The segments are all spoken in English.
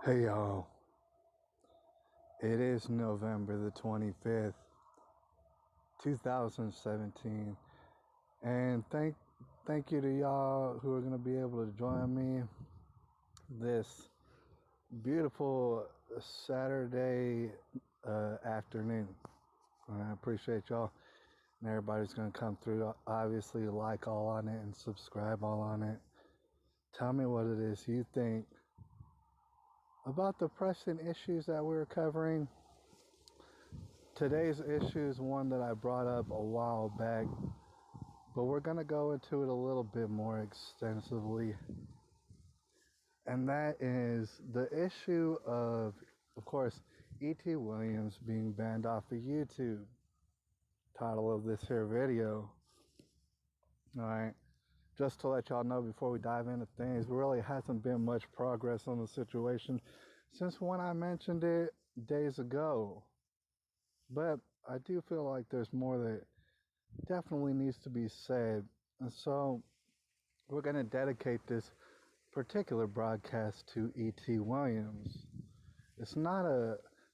Hey y'all, it is November the 25th, 2017, and thank you to y'all who are going to be able to join me this beautiful Saturday afternoon. I appreciate y'all, and everybody's going to come through. Obviously, like all on it and subscribe all on it. Tell me what it is you think about the pressing issues that we're covering. Today's issue is one that I brought up a while back, but we're going to go into it a little bit more extensively. And that is the issue of course, E.T. Williams being banned off of YouTube. Title of this here video. Alright, just to let y'all know before we dive into things, there really hasn't been much progress on the situation since when I mentioned it days ago. But I do feel like there's more that definitely needs to be said. And so we're going to dedicate this particular broadcast to E.T. Williams. It's not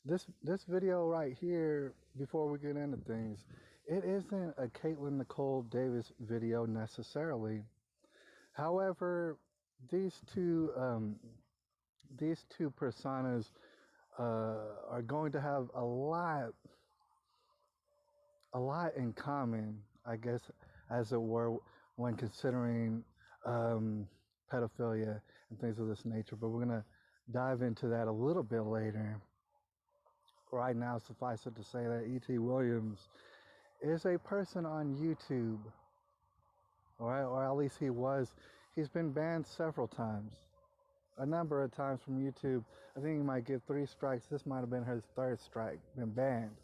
this video right here, before we get into things, it isn't a Caitlin Nicole Davis video necessarily. However, these two personas are going to have a lot in common, I guess, as it were, when considering pedophilia and things of this nature. But we're going to dive into that a little bit later. Right now, suffice it to say that E.T. Williams is a person on YouTube, or at least he was. He's been banned several times, a number of times from YouTube. I think he might get 3 strikes. This might have been his 3rd strike, been banned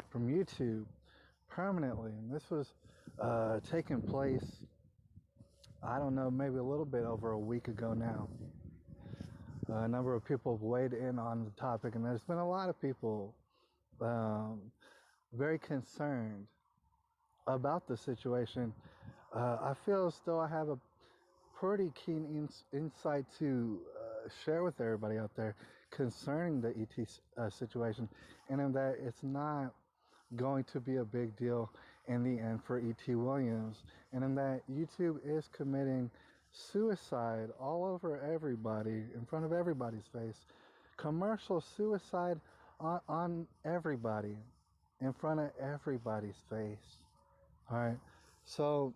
from YouTube permanently. And this was taking place, I don't know, maybe a little bit over a week ago now. A number of people have weighed in on the topic, and there's been a lot of people very concerned about the situation. I feel as though I have a pretty keen insight to share with everybody out there concerning the ET situation, and in that it's not going to be a big deal in the end for E.T. Williams, and in that YouTube is committing suicide all over everybody, in front of everybody's face. Commercial suicide on everybody, in front of everybody's face. Alright, so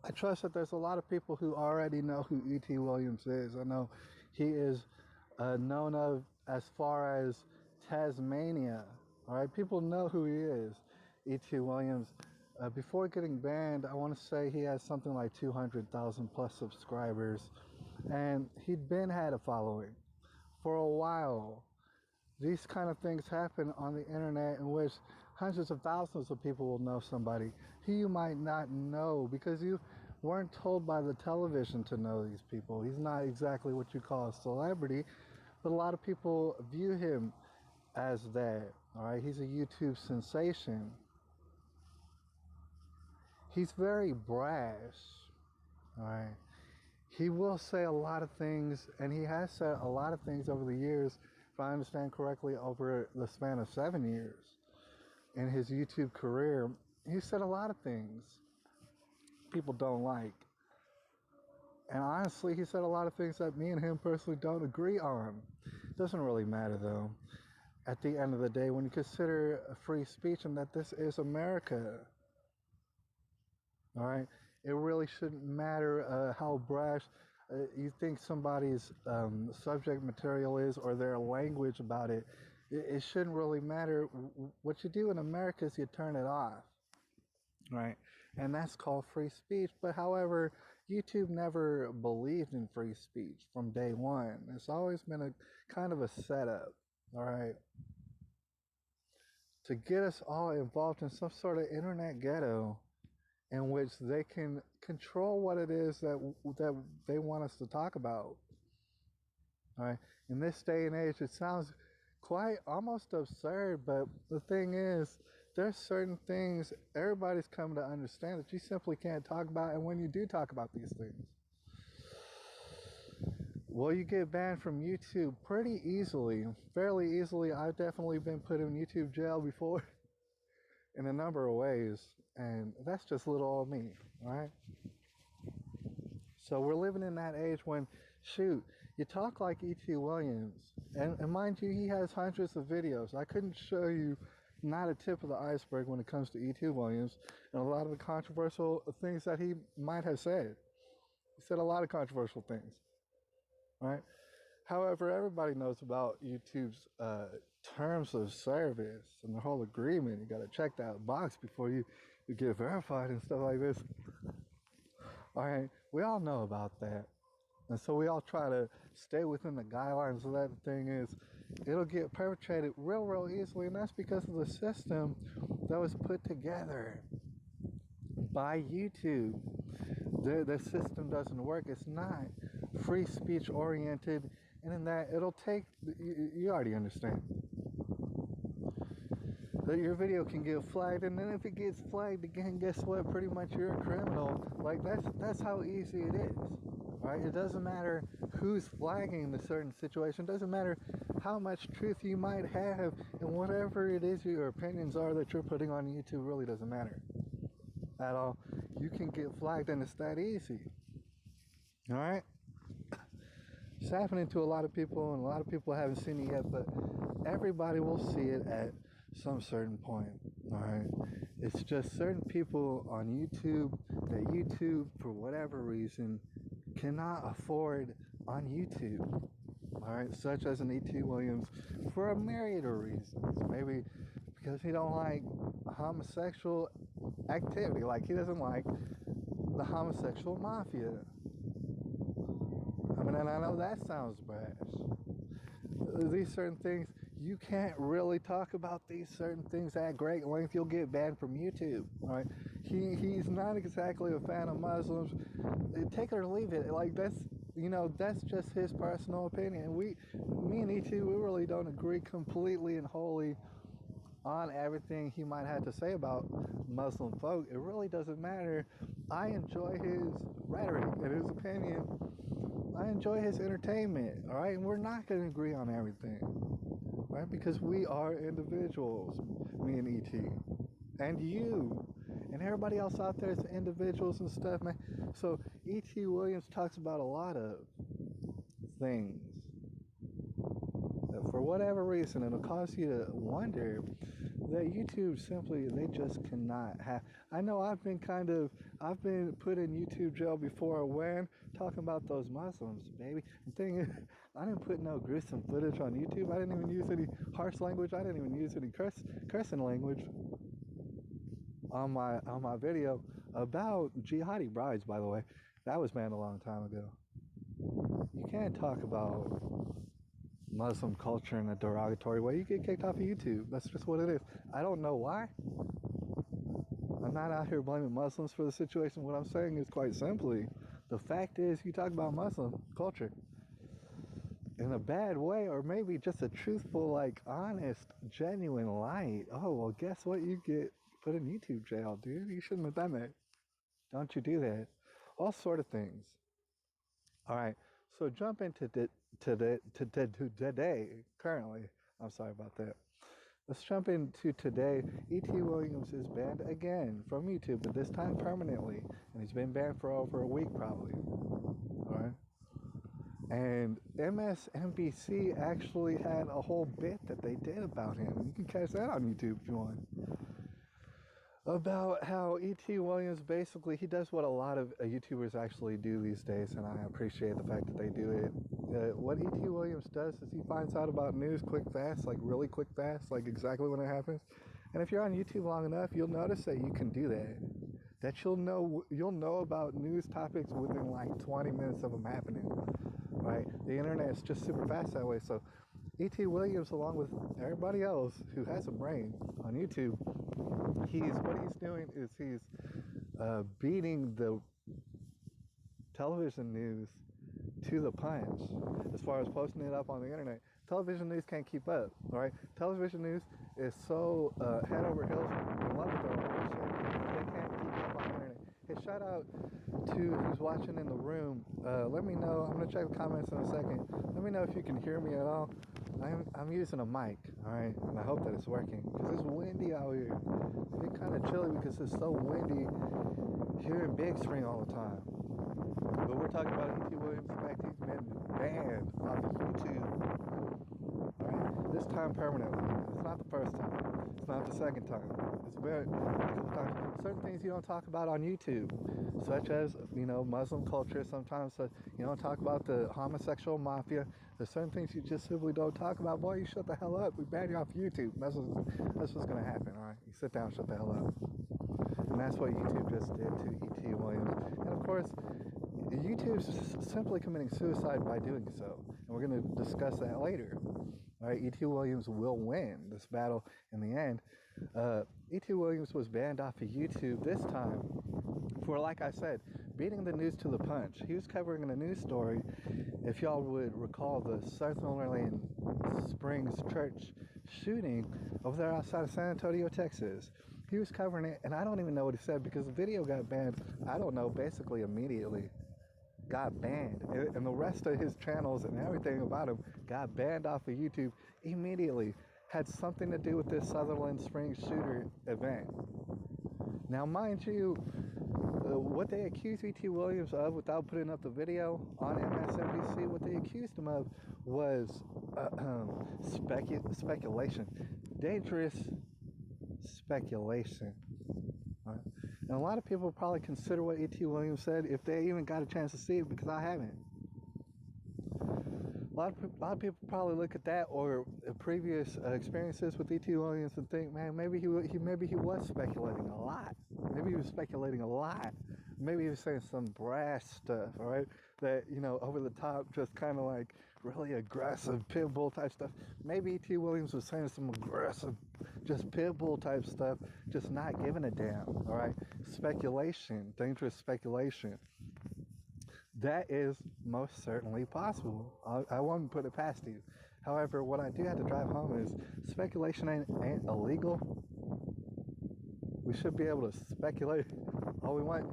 I trust that there's a lot of people who already know who E.T. Williams is. I know he is known of as far as Tasmania. All right, people know who he is, E.T. Williams. Before getting banned, I want to say he has something like 200,000 plus subscribers, and he'd had a following for a while. These kind of things happen on the internet in which hundreds of thousands of people will know somebody who you might not know because you weren't told by the television to know these people. He's not exactly what you call a celebrity, but a lot of people view him as that. All right, he's a YouTube sensation. He's very brash. All right, he will say a lot of things, and he has said a lot of things over the years, if I understand correctly, over the span of 7 years in his YouTube career. He said a lot of things people don't like. And honestly, he said a lot of things that me and him personally don't agree on. Doesn't really matter though. At the end of the day, when you consider free speech and that this is America, all right, it really shouldn't matter how brash you think somebody's subject material is or their language about it. It shouldn't really matter. What you do in America is you turn it off, right? And that's called free speech. But however, YouTube never believed in free speech from day one. It's always been a kind of a setup, all right, to get us all involved in some sort of internet ghetto in which they can control what it is that they want us to talk about. All right. In this day and age, it sounds quite almost absurd, but the thing is, there's certain things everybody's come to understand that you simply can't talk about, and when you do talk about these things, Well, you get banned from YouTube pretty easily, fairly easily. I've definitely been put in YouTube jail before in a number of ways, and that's just little old me, all right? So we're living in that age when, shoot, you talk like E.T. Williams, and mind you, he has hundreds of videos. I couldn't show you not a tip of the iceberg when it comes to E.T. Williams and a lot of the controversial things that he might have said. He said a lot of controversial things, right? However, everybody knows about YouTube's terms of service and the whole agreement. You got to check that box before you get verified and stuff like this. All right, we all know about that. And so we all try to stay within the guidelines. So that thing is, it'll get perpetrated real easily. And that's because of the system that was put together by YouTube. The system doesn't work. It's not free speech oriented. And in that, it'll take, you already understand, that your video can get flagged, and then if it gets flagged again, guess what? Pretty much you're a criminal. Like, that's how easy it is, right? It doesn't matter who's flagging the certain situation. It doesn't matter how much truth you might have, and whatever it is your opinions are that you're putting on YouTube really doesn't matter at all. You can get flagged, and it's that easy. All right? It's happening to a lot of people, and a lot of people haven't seen it yet, but everybody will see it at some certain point. All right, it's just certain people on YouTube that YouTube, for whatever reason, cannot afford on YouTube. All right, such as an E.T. Williams, for a myriad of reasons. Maybe because he don't like homosexual activity, like he doesn't like the homosexual mafia. I mean, and I know that sounds brash. These certain things, you can't really talk about these certain things at great length. You'll get banned from YouTube. All right, he's not exactly a fan of Muslims. Take it or leave it. Like, that's just his personal opinion. Me and E.T., we really don't agree completely and wholly on everything he might have to say about Muslim folk. It really doesn't matter. I enjoy his rhetoric and his opinion. I enjoy his entertainment, all right? And we're not going to agree on everything, right? Because we are individuals, me and E.T. And you. And everybody else out there is individuals and stuff, man. So E.T. Williams talks about a lot of things that for whatever reason, it'll cause you to wonder that YouTube simply, they just cannot have. I know I've been put in YouTube jail before when talking about those Muslims, baby. The thing is, I didn't put no gruesome footage on YouTube. I didn't even use any harsh language. I didn't even use any cursing language on my video about jihadi brides, by the way. That was banned a long time ago. You can't talk about Muslim culture in a derogatory way. You get kicked off of YouTube. That's just what it is. I don't know why. I'm not out here blaming Muslims for the situation. What I'm saying is quite simply, the fact is, you talk about Muslim culture in a bad way, or maybe just a truthful, like, honest, genuine light. Oh, well, guess what? You get put in YouTube jail, dude. You shouldn't have done that. Don't you do that. All sort of things. All right. So jump into today, currently. I'm sorry about that. Let's jump into today. E.T. Williams is banned again from YouTube, but this time permanently. And he's been banned for over a week, probably. All right. And MSNBC actually had a whole bit that they did about him. You can catch that on YouTube if you want. About how E.T. Williams, basically, he does what a lot of YouTubers actually do these days, and I appreciate the fact that they do it. What E.T. Williams does is he finds out about news quick, fast, like really quick, fast, like exactly when it happens. And if you're on YouTube long enough, you'll notice that you can do that. That you'll know about news topics within like 20 minutes of them happening, right? The internet is just super fast that way. So E.T. Williams, along with everybody else who has a brain on YouTube, what he's doing is he's beating the television news to the punch as far as posting it up on the internet. Television news can't keep up, all right? Television news is so head over heels in love with their own shit. They can't keep up on the internet. His shout out to who's watching in the room. Let me know. I'm gonna check the comments in a second. Let me know if you can hear me at all. I'm using a mic, all right, and I hope that it's working because it's windy out here. It's been kind of chilly because it's so windy here in Big Spring all the time. But we're talking about E.T. Williams. In fact, he's been banned off of YouTube. All right, this time permanently. It's not the first time. It's not the second time. It's been a couple times. Certain things you don't talk about on YouTube, such as, you know, Muslim culture. Sometimes you don't talk about the homosexual mafia. There's certain things you just simply don't talk about. Boy, you shut the hell up. We ban you off YouTube. That's what's going to happen, all right? You sit down, shut the hell up. And that's what YouTube just did to E.T. Williams. And of course, YouTube's simply committing suicide by doing so. And we're going to discuss that later. All right, E.T. Williams will win this battle in the end. E.T. Williams was banned off of YouTube this time for, like I said, beating the news to the punch. He was covering a news story, if y'all would recall, the Sutherland Springs Church shooting over there outside of San Antonio, Texas. He was covering it, and I don't even know what he said because the video got banned, I don't know, basically immediately. Got banned, and the rest of his channels and everything about him got banned off of YouTube immediately. Had something to do with this Sutherland Springs shooter event. Now, mind you, what they accused E.T. Williams of, without putting up the video on MSNBC, what they accused him of was speculation, dangerous speculation. Right? And a lot of people probably consider what E.T. Williams said if they even got a chance to see it, because I haven't. A lot of people probably look at that or previous experiences with E.T. Williams and think, man, maybe he was speculating a lot. Maybe he was speculating a lot. Maybe he was saying some brash stuff, all right? That, you know, over the top, just kind of like really aggressive pit bull type stuff. Maybe E.T. Williams was saying some aggressive, just pit bull type stuff, just not giving a damn, all right? Speculation, dangerous speculation. That is most certainly possible. I won't put it past you. However, what I do have to drive home is speculation ain't illegal. We should be able to speculate all we want,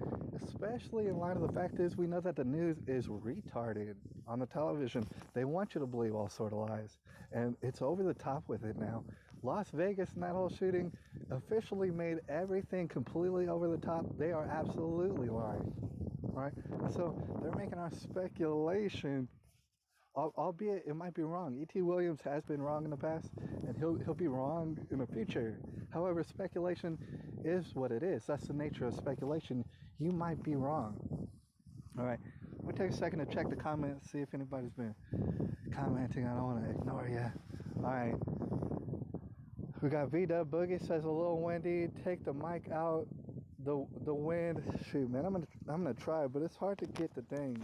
especially in light of the fact is we know that the news is retarded on the television. They want you to believe all sort of lies, and it's over the top with it now. Las Vegas and that whole shooting officially made everything completely over the top. They are absolutely lying. Right? So they're making our speculation, albeit it might be wrong. E.T. Williams has been wrong in the past, and he'll be wrong in the future. However, speculation is what it is. That's the nature of speculation. You might be wrong. All right. I'm going to take a second to check the comments, see if anybody's been commenting. I don't want to ignore you. All right. We got V-Dub Boogie says a little windy. Take the mic out. The wind, shoot, man, I'm gonna try, but it's hard to get the thing.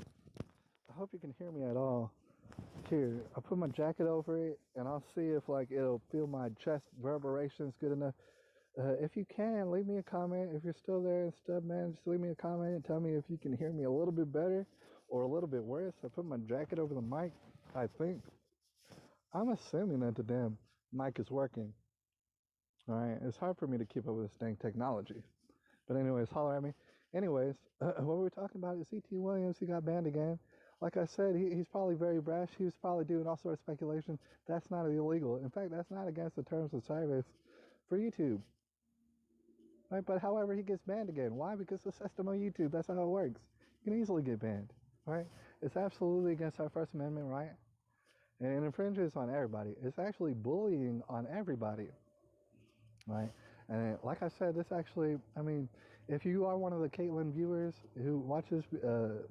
I hope you can hear me at all. Here, I'll put my jacket over it, and I'll see if like it'll feel my chest reverberations good enough. If you can, leave me a comment. If you're still there and stuff, man, just leave me a comment and tell me if you can hear me a little bit better or a little bit worse. I put my jacket over the mic. I think I'm assuming that the damn mic is working. All right, it's hard for me to keep up with this dang technology. But anyways, holler at me. Anyways, what we were talking about is E.T. Williams. He got banned again. Like I said, he's probably very brash. He was probably doing all sorts of speculation. That's not illegal. In fact, that's not against the terms of service for YouTube. Right? But however, he gets banned again. Why? Because the system on YouTube, that's how it works. You can easily get banned. Right? It's absolutely against our First Amendment right. And it infringes on everybody. It's actually bullying on everybody. Right? And like I said, this actually, I mean, if you are one of the Caitlyn viewers who watches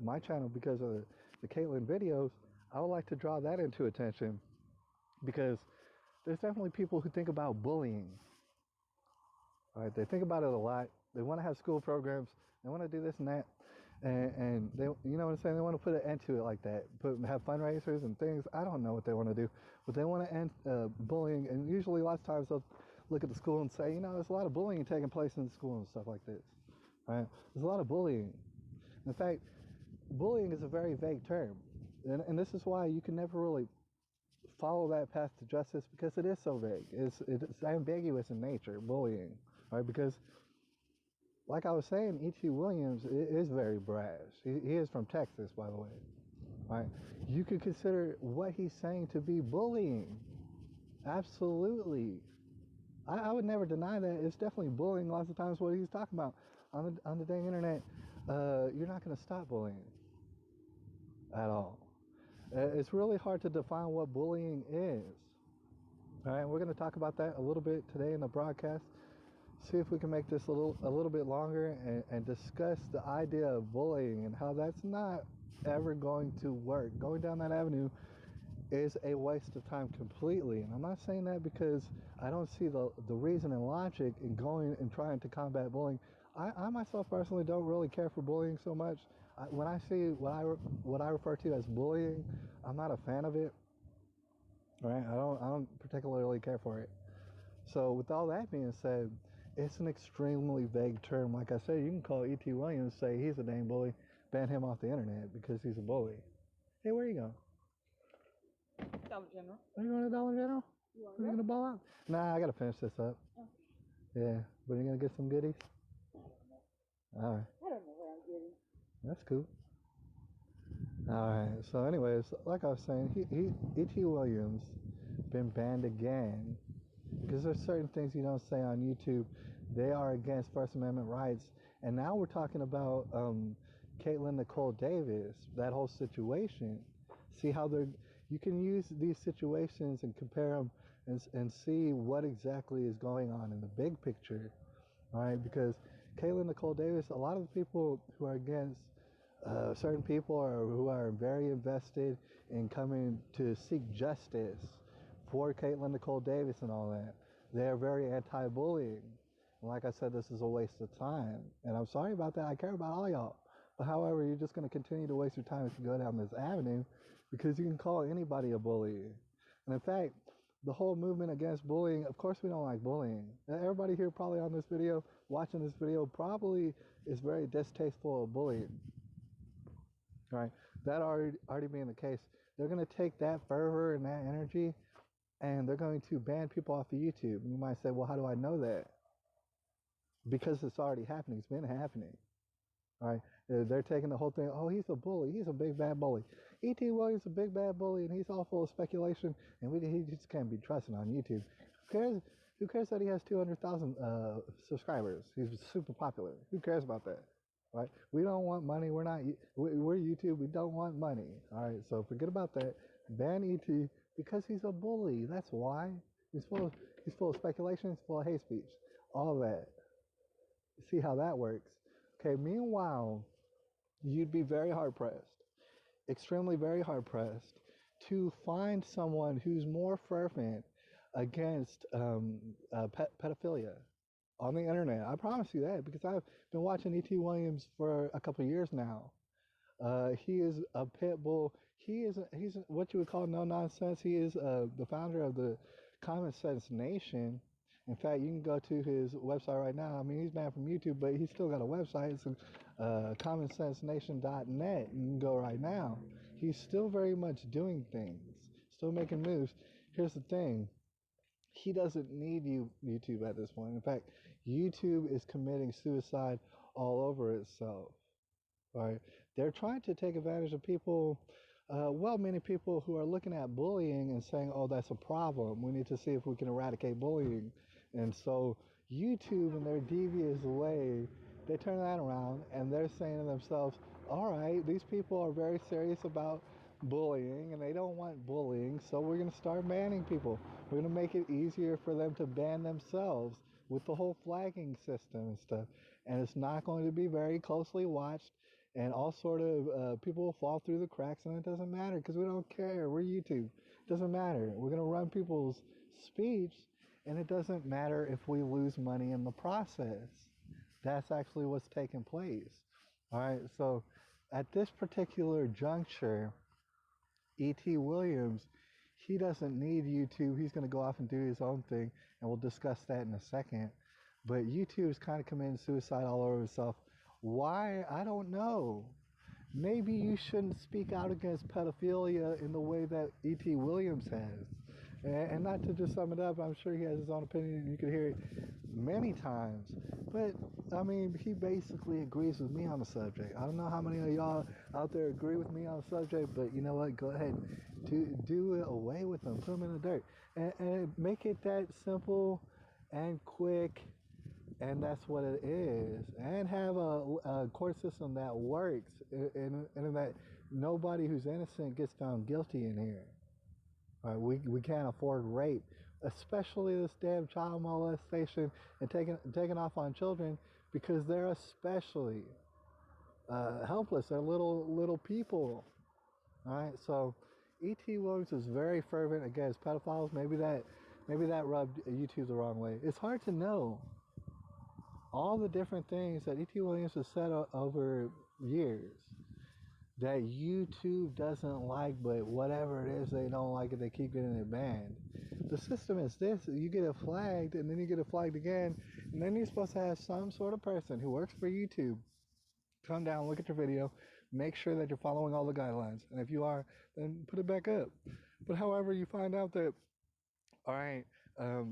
my channel because of the Caitlyn videos, I would like to draw that into attention because there's definitely people who think about bullying. Right? They think about it a lot. They want to have school programs. They want to do this and that. And they, you know what I'm saying? They want to put an end to it like that. Have fundraisers and things. I don't know what they want to do. But they want to end bullying. And usually lots of times they'll look at the school and say, you know, there's a lot of bullying taking place in the school and stuff like this. Right? There's a lot of bullying. In fact, bullying is a very vague term. And this is why you can never really follow that path to justice because it is so vague. It's ambiguous in nature, bullying. Right? Because like I was saying, E.T. Williams is very brash. He is from Texas, by the way. Right? You could consider what he's saying to be bullying. Absolutely. I would never deny that. It's definitely bullying lots of times what he's talking about. On the dang internet, you're not going to stop bullying at all. It's really hard to define what bullying is. All right, we're going to talk about that a little bit today in the broadcast. See if we can make this a little bit longer and discuss the idea of bullying and how that's not ever going to work. Going down that avenue is a waste of time completely. And I'm not saying that because I don't see the reason and logic in going and trying to combat bullying. I myself personally don't really care for bullying so much. When I see what I refer to as bullying, I'm not a fan of it. Right? I don't particularly care for it. So with all that being said, it's an extremely vague term. Like I said, you can call E.T. Williams, say he's a dang bully, ban him off the internet because he's a bully. Hey, where you going? Dollar General. Are you going to Dollar General? Are you going to ball out? Nah, I got to finish this up. Oh. Yeah, but you're going to get some goodies? All right. I don't know where I'm getting. That's cool. All right. So anyways, like I was saying, E.T. Williams been banned again because there's certain things you don't say on YouTube. They are against First Amendment rights. And now we're talking about Caitlin Nicole Davis, that whole situation. See how you can use these situations and compare them and see what exactly is going on in the big picture. All right, because Caitlin Nicole Davis, a lot of the people who are against certain people who are very invested in coming to seek justice for Caitlin Nicole Davis and all that, they are very anti-bullying. And like I said, this is a waste of time. And I'm sorry about that. I care about all y'all. But however, you're just going to continue to waste your time if you go down this avenue because you can call anybody a bully. And in fact, the whole movement against bullying, of course we don't like bullying. Everybody here probably on this video, watching this video, probably is very distasteful of bullying. Right? That already being the case, they're going to take that fervor and that energy and they're going to ban people off of YouTube. And you might say, well, how do I know that? Because it's already happening. It's been happening. All right? They're taking the whole thing, oh, he's a bully. He's a big bad bully. E.T. Williams is a big bad bully, and he's all full of speculation, and he just can't be trusted on YouTube. Who cares that he has 200,000 subscribers? He's super popular. Who cares about that? Right? We don't want money. We're YouTube. We don't want money. All right? So forget about that. Ban E.T. because he's a bully. That's why. He's full of speculation. He's full of hate speech. All that. See how that works. Okay, meanwhile, you'd be very hard-pressed, extremely very hard-pressed, to find someone who's more fervent against pedophilia on the internet. I promise you that, because I've been watching E.T. Williams for a couple of years now. He is a pit bull. He's what you would call no-nonsense. He is the founder of the Common Sense Nation. In fact, you can go to his website right now. I mean, he's banned from YouTube, but he's still got a website. It's commonsensenation.net. You can go right now. He's still very much doing things, still making moves. Here's the thing. He doesn't need YouTube at this point. In fact, YouTube is committing suicide all over itself. Right? They're trying to take advantage of people, well-meaning people who are looking at bullying and saying, oh, that's a problem. We need to see if we can eradicate bullying. And so YouTube, in their devious way, they turn that around and they're saying to themselves, all right, these people are very serious about bullying and they don't want bullying, so we're going to start banning people. We're going to make it easier for them to ban themselves with the whole flagging system and stuff. And it's not going to be very closely watched, and all sort of people will fall through the cracks, and it doesn't matter because we don't care. We're YouTube. It doesn't matter. We're going to run people's speech, and it doesn't matter if we lose money in the process. That's actually what's taking place. All right, so at this particular juncture, E.T. Williams, he doesn't need YouTube. He's going to go off and do his own thing, and we'll discuss that in a second. But YouTube is kind of committing suicide all over itself. Why? I don't know. Maybe you shouldn't speak out against pedophilia in the way that E.T. Williams has. And not to just sum it up, I'm sure he has his own opinion. You could hear it many times. But, I mean, he basically agrees with me on the subject. I don't know how many of y'all out there agree with me on the subject, but you know what? Go ahead. Do it away with them. Put them in the dirt. And make it that simple and quick, and that's what it is. And have a court system that works, and that nobody who's innocent gets found guilty in here. We can't afford rape, especially this damn child molestation and taking off on children, because they're especially helpless. They're little people. All right, so E.T. Williams is very fervent against pedophiles. Maybe that rubbed YouTube the wrong way. It's hard to know all the different things that E.T. Williams has said over years that YouTube doesn't like, but whatever it is, they don't like it, they keep getting it banned. The system is this: you get it flagged, and then you get it flagged again, and then you're supposed to have some sort of person who works for YouTube come down, look at your video, make sure that you're following all the guidelines, and if you are, then put it back up. But however, you find out that, all right,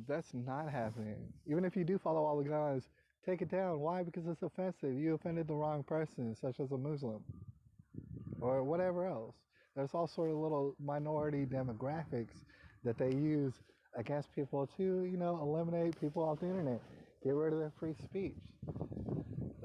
that's not happening. Even if you do follow all the guidelines, take it down. Why? Because it's offensive. You offended the wrong person, such as a Muslim or whatever else. There's all sort of little minority demographics that they use against people to, eliminate people off the internet, get rid of their free speech.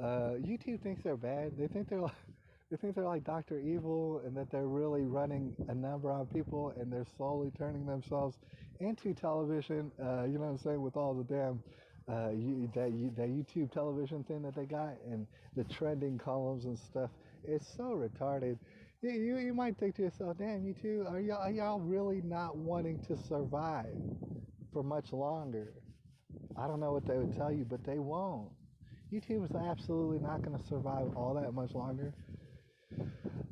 YouTube thinks they're bad. They think they're like Dr. Evil, and that they're really running a number on people, and they're slowly turning themselves into television. You know what I'm saying? With all the damn that YouTube television thing that they got, and the trending columns and stuff. It's so retarded. You might think to yourself, damn, YouTube, are y'all really not wanting to survive for much longer? I don't know what they would tell you, but they won't. YouTube is absolutely not going to survive all that much longer.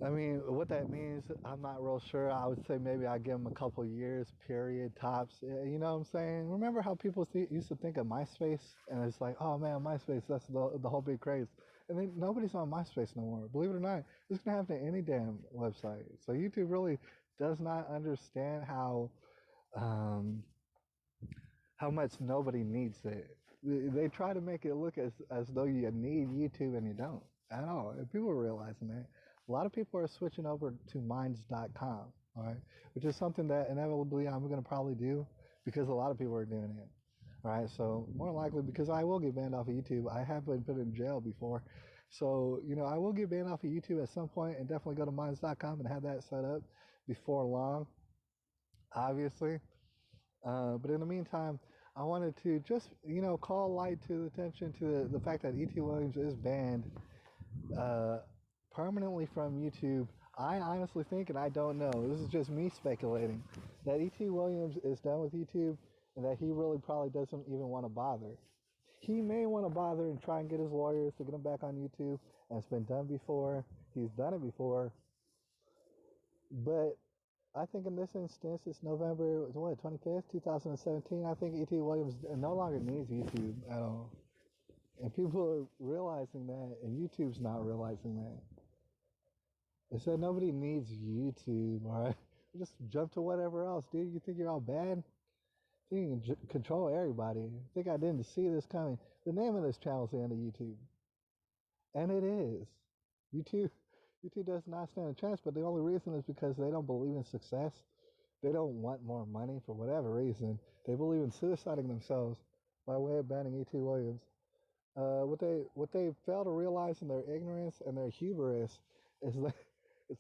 I mean, what that means, I'm not real sure. I would say maybe I give them a couple years, period, tops. You know what I'm saying? Remember how people used to think of MySpace? And it's like, oh man, MySpace, that's the whole big craze. And then nobody's on MySpace no more. Believe it or not, it's going to happen to any damn website. So YouTube really does not understand um, how much nobody needs it. They try to make it look as though you need YouTube, and you don't at all. And people are realizing that. A lot of people are switching over to minds.com, all right, which is something that inevitably I'm going to probably do, because a lot of people are doing it. All right, so more likely, because I will get banned off of YouTube. I have been put in jail before. So, I will get banned off of YouTube at some point, and definitely go to minds.com and have that set up before long, obviously. But in the meantime, I wanted to just, call light to the attention to the fact that E.T. Williams is banned uh, permanently from YouTube. I honestly think, and I don't know, this is just me speculating, that E.T. Williams is done with YouTube, and that he really probably doesn't even want to bother. He may want to bother and try and get his lawyers to get him back on YouTube, and it's been done before. He's done it before. But I think in this instance, it's November 25th, 2017. I think E.T. Williams no longer needs YouTube at all. And people are realizing that, and YouTube's not realizing that. They said nobody needs YouTube, all right? Just jump to whatever else, dude. You think you're all bad? You can control everybody. I think I didn't see this coming. The name of this channel is the end of YouTube. And it is. YouTube does not stand a chance, but the only reason is because they don't believe in success. They don't want more money for whatever reason. They believe in suiciding themselves by way of banning E.T. Williams. What they fail to realize in their ignorance and their hubris is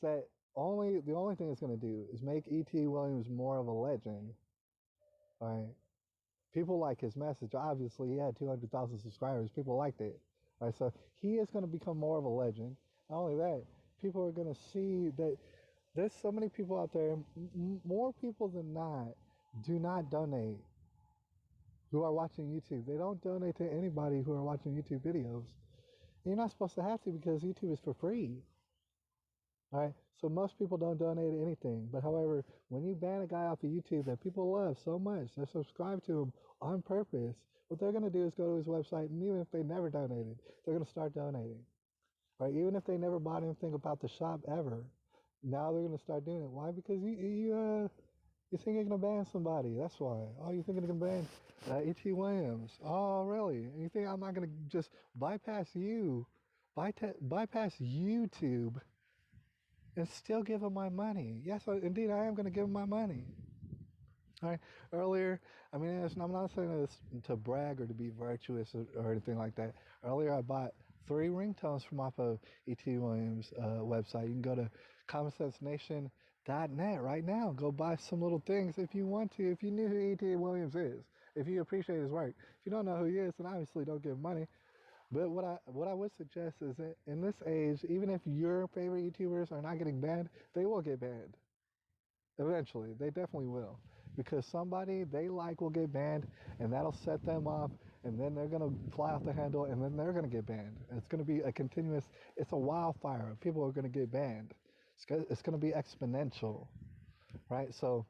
that the only thing it's going to do is make E.T. Williams more of a legend. Right? People like his message. Obviously, he had 200,000 subscribers. People liked it. Right? So he is going to become more of a legend. Not only that, people are going to see that there's so many people out there, more people than not, do not donate, who are watching YouTube. They don't donate to anybody who are watching YouTube videos. And you're not supposed to have to, because YouTube is for free. All right, so most people don't donate anything. But however, when you ban a guy off of YouTube that people love so much, they're subscribed to him on purpose, what they're going to do is go to his website, and even if they never donated, they're going to start donating. Right? Even if they never bought anything about the shop ever, now they're going to start doing it. Why? Because You think you're gonna ban somebody? That's why. Oh, you think you're gonna ban E.T. Williams? Oh, really? And you think I'm not gonna just bypass you, bypass YouTube, and still give him my money? Yes, indeed, I am gonna give him my money. All right. Earlier, I mean, I'm not saying this to brag or to be virtuous or anything like that. Earlier, I bought 3 ringtones from off of E.T. Williams' website. You can go to commonsensnation.net right now. Go buy some little things if you want to. If you knew who E.T. Williams is, if you appreciate his work. If you don't know who he is, then obviously don't give money. But what I would suggest is that in this age, even if your favorite YouTubers are not getting banned, they will get banned. Eventually, they definitely will. Because somebody they like will get banned, and that'll set them off, and then they're going to fly off the handle, and then they're going to get banned. And it's going to be a continuous, it's a wildfire. People are going to get banned. It's going to be exponential, right? So,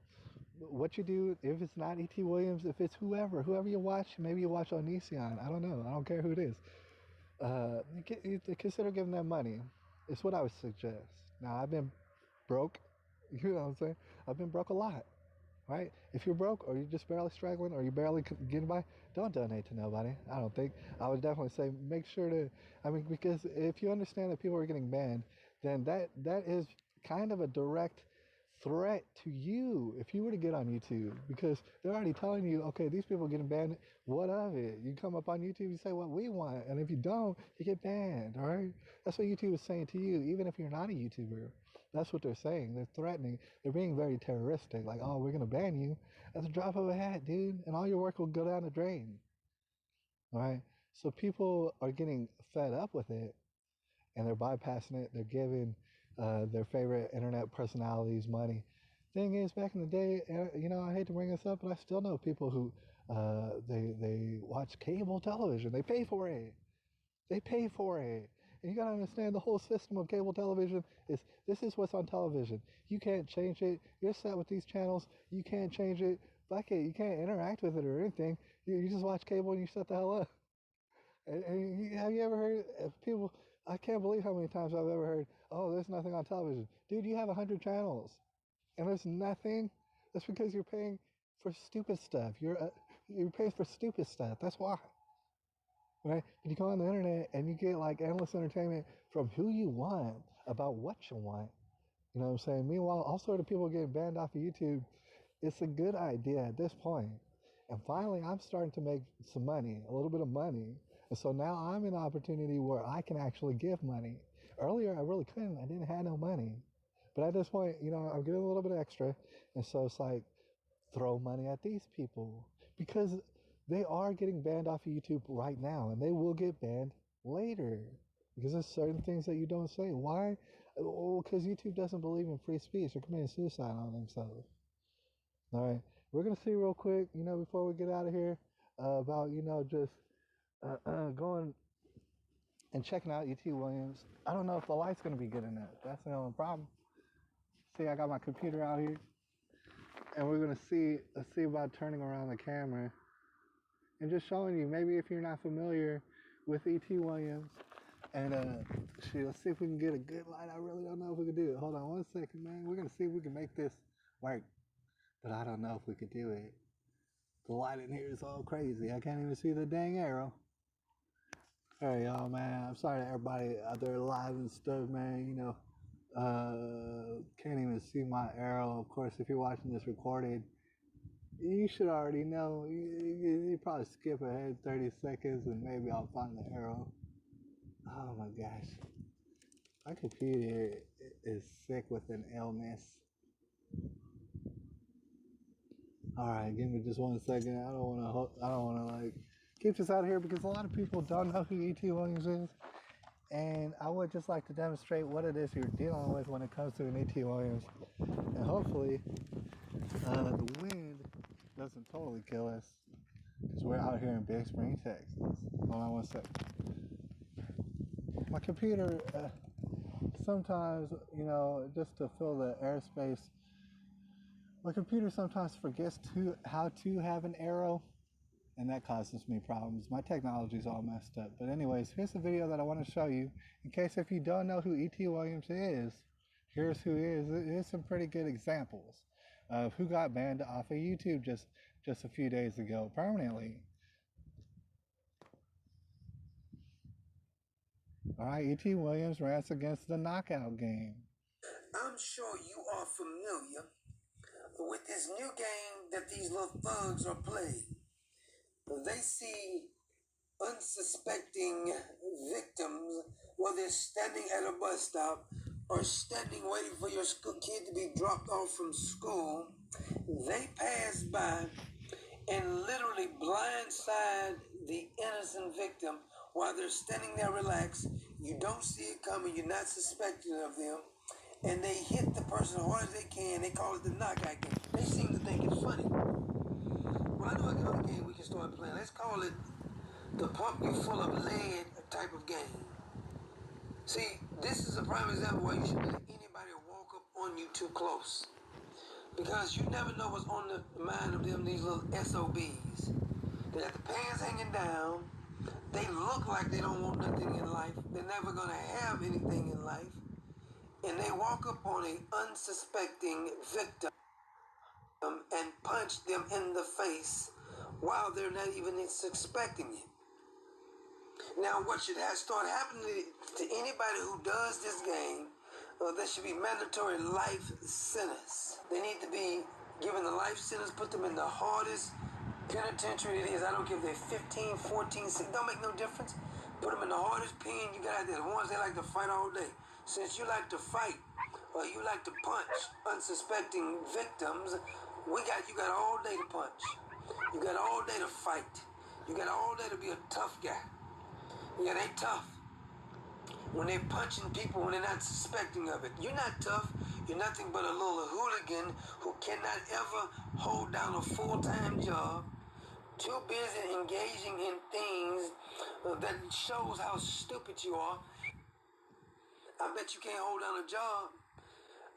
what you do, if it's not E.T. Williams, if it's whoever you watch, maybe you watch Onision, I don't know, I don't care who it is, you consider giving them money. It's what I would suggest. Now, I've been broke, you know what I'm saying? I've been broke a lot. Right? If you're broke or you're just barely struggling or you're barely getting by, don't donate to nobody. I don't think. I would definitely say make sure to, I mean, because if you understand that people are getting banned, then that is kind of a direct threat to you if you were to get on YouTube because they're already telling you, okay, these people are getting banned. What of it? You come up on YouTube, you say what we want, and if you don't, you get banned. All right? That's what YouTube is saying to you, even if you're not a YouTuber. That's what they're saying. They're threatening. They're being very terroristic. Like, oh, we're gonna ban you at the drop of a hat, dude, and all your work will go down the drain. All right. So people are getting fed up with it, and they're bypassing it. They're giving their favorite internet personalities money. Thing is, back in the day, I hate to bring this up, but I still know people who they watch cable television. They pay for it. They pay for it. And you gotta understand the whole system of cable television is this is what's on television. You can't change it. You're set with these channels. You can't change it. Fuck it. You can't interact with it or anything. You just watch cable and you shut the hell up. And have you ever heard of people? I can't believe how many times I've ever heard, oh, there's nothing on television. Dude, you have 100 channels and there's nothing. That's because you're paying for stupid stuff. You're paying for stupid stuff. That's why. Right? But you go on the internet and you get like endless entertainment from who you want about what you want. You know what I'm saying? Meanwhile, all sort of people getting banned off of YouTube. It's a good idea at this point. And finally, I'm starting to make some money, a little bit of money. And so now I'm in an opportunity where I can actually give money. Earlier, I really couldn't. I didn't have no money. But at this point, I'm getting a little bit extra. And so it's like, throw money at these people because they are getting banned off of YouTube right now and they will get banned later because there's certain things that you don't say. Why? Oh, because YouTube doesn't believe in free speech. They're committing suicide on themselves. All right. We're going to see real quick, before we get out of here, about, just going and checking out E.T. Williams. I don't know if the light's going to be good enough. That's the only problem. See, I got my computer out here. And we're going to see about turning around the camera and just showing you, maybe if you're not familiar with E.T. Williams, and let's see if we can get a good light. I really don't know if we can do it. Hold on one second, man. We're going to see if we can make this work, but I don't know if we could do it. The light in here is all crazy. I can't even see the dang arrow. All right, y'all, man. I'm sorry to everybody out there live and stuff, man. Can't even see my arrow. Of course, if you're watching this recorded, you should already know. You probably skip ahead 30 seconds and maybe I'll find the arrow. Oh my gosh. My computer is sick with an illness. Alright, give me just 1 second. I don't wanna keep this out here because a lot of people don't know who E.T. Williams is. And I would just like to demonstrate what it is you're dealing with when it comes to an E.T. Williams. And hopefully, the wind doesn't totally kill us because we're out here in Big Spring, Texas. Hold on 1 second. My computer, sometimes, just to fill the airspace, my computer sometimes forgets how to have an arrow, and that causes me problems. My technology's all messed up. But anyways, here's the video that I want to show you. In case if you don't know who E.T. Williams is, here's who he is. Here's some pretty good examples. of who got banned off of YouTube just a few days ago permanently. All right, E.T. Williams rants against the knockout game. I'm sure you are familiar with this new game that these little thugs are playing. They see unsuspecting victims while they're standing at a bus stop or standing waiting for your kid to be dropped off from school. They pass by and literally blindside the innocent victim while they're standing there relaxed. You don't see it coming, you're not suspecting of them, and they hit the person as hard as they can. They call it the knockout game. They seem to think it's funny. Well, I know another game we can start playing. Let's call it the pump you full of lead type of game. See, this is a prime example why you shouldn't let anybody walk up on you too close. Because you never know what's on the mind of them, these little SOBs. They got the pants hanging down. They look like they don't want nothing in life. They're never going to have anything in life. And they walk up on an unsuspecting victim and punch them in the face while they're not even suspecting it. Now, what should start happening to anybody who does this game, there should be mandatory life sentence. They need to be given the life sentence, put them in the hardest penitentiary it is. I don't care if they're 15, 14, 16, don't make no difference. Put them in the hardest pen. You got out there, the ones they like to fight all day. Since you like to fight, or you like to punch unsuspecting victims, you got all day to punch. You got all day to fight. You got all day to be a tough guy. Yeah, they tough. When they're punching people when they're not suspecting of it. You're not tough. You're nothing but a little hooligan who cannot ever hold down a full-time job. Too busy engaging in things that shows how stupid you are. I bet you can't hold down a job.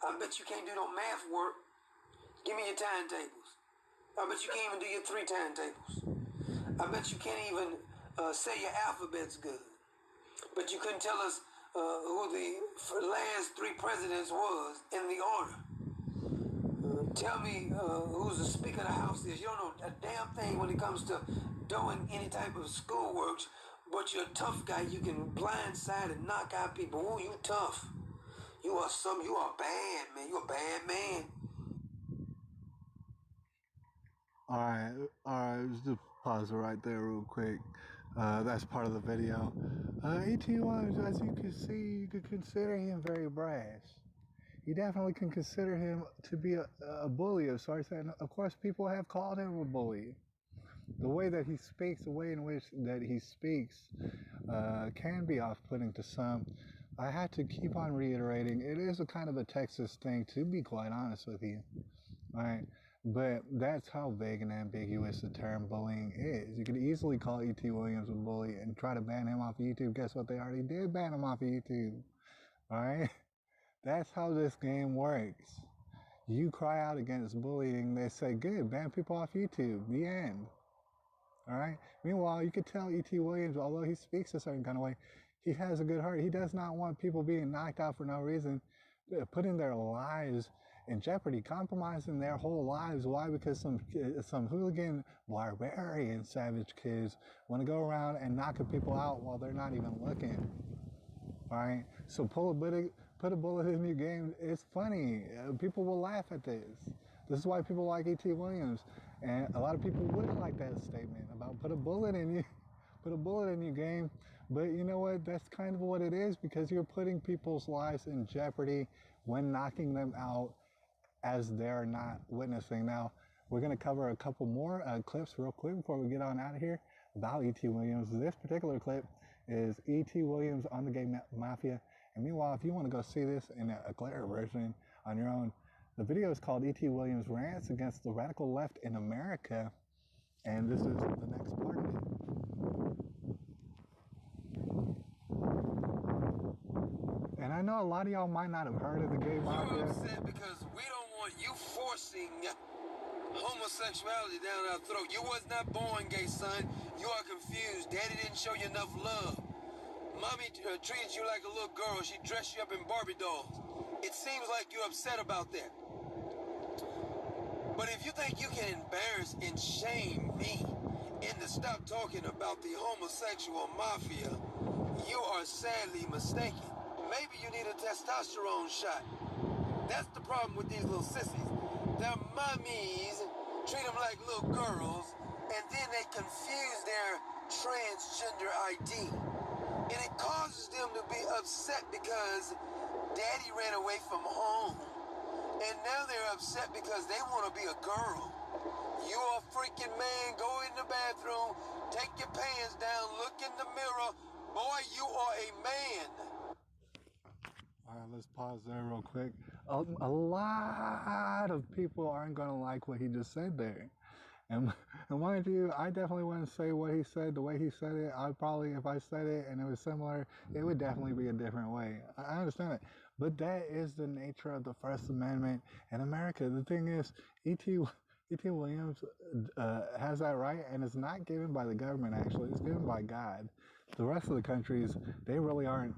I bet you can't do no math work. Give me your timetables. I bet you can't even do your 3 timetables. I bet you can't even say your alphabet's good. But you couldn't tell us who the last 3 presidents was in the order. Tell me who's the Speaker of the House is. You don't know a damn thing when it comes to doing any type of schoolwork, but you're a tough guy. You can blindside and knock out people. Ooh, you tough. You are bad, man. You're a bad man. All right, let's just pause it right there real quick. That's part of the video. E.T. Williams, as you can see, you could consider him very brash. You definitely can consider him to be a bully of sorts, and of course people have called him a bully. The way that he speaks, the way in which that he speaks can be off-putting to some. I had to keep on reiterating, it is a kind of a Texas thing, to be quite honest with you. All right? But that's how vague and ambiguous the term bullying is. You could easily call E.T. Williams a bully and try to ban him off of YouTube. Guess what? They already did ban him off of YouTube. All right? That's how this game works. You cry out against bullying, they say, good, ban people off YouTube. The end. All right? Meanwhile, you could tell E.T. Williams, although he speaks a certain kind of way, he has a good heart. He does not want people being knocked out for no reason, putting their lives in jeopardy, compromising their whole lives. Why? Because some hooligan, barbarian, savage kids want to go around and knocking people out while they're not even looking. All right? So put a bullet in your game. It's funny. People will laugh at this. This is why people like E.T. Williams. And a lot of people wouldn't like that statement about put a bullet in your game. But you know what? That's kind of what it is, because you're putting people's lives in jeopardy when knocking them out as they're not witnessing. Now, we're going to cover a couple more clips real quick before we get on out of here about E.T. Williams. This particular clip is E.T. Williams on the Game Mafia. And meanwhile, if you want to go see this in a clearer version on your own, the video is called E.T. Williams Rants Against the Radical Left in America. And this is the next part of it. And I know a lot of y'all might not have heard of the Game Mafia. You're upset because we don't want you forcing homosexuality down our throat. You was not born gay, son. You are confused. Daddy didn't show you enough love. Mommy treated you like a little girl. She dressed you up in Barbie dolls. It seems like you're upset about that. But if you think you can embarrass and shame me into stop talking about the homosexual mafia, you are sadly mistaken. Maybe you need a testosterone shot. That's the problem with these little sissies. Their mummies treat them like little girls, and then they confuse their transgender ID. And it causes them to be upset because daddy ran away from home. And now they're upset because they want to be a girl. You're a freaking man. Go in the bathroom, take your pants down, look in the mirror. Boy, you are a man. All right, let's pause there real quick. A lot of people aren't going to like what he just said there. And mind you, I definitely wouldn't say what he said the way he said it. I'd probably, if I said it and it was similar, it would definitely be a different way. I understand it. But that is the nature of the First Amendment in America. The thing is, E.T. Williams has that right, and it's not given by the government, actually. It's given by God. The rest of the countries, they really aren't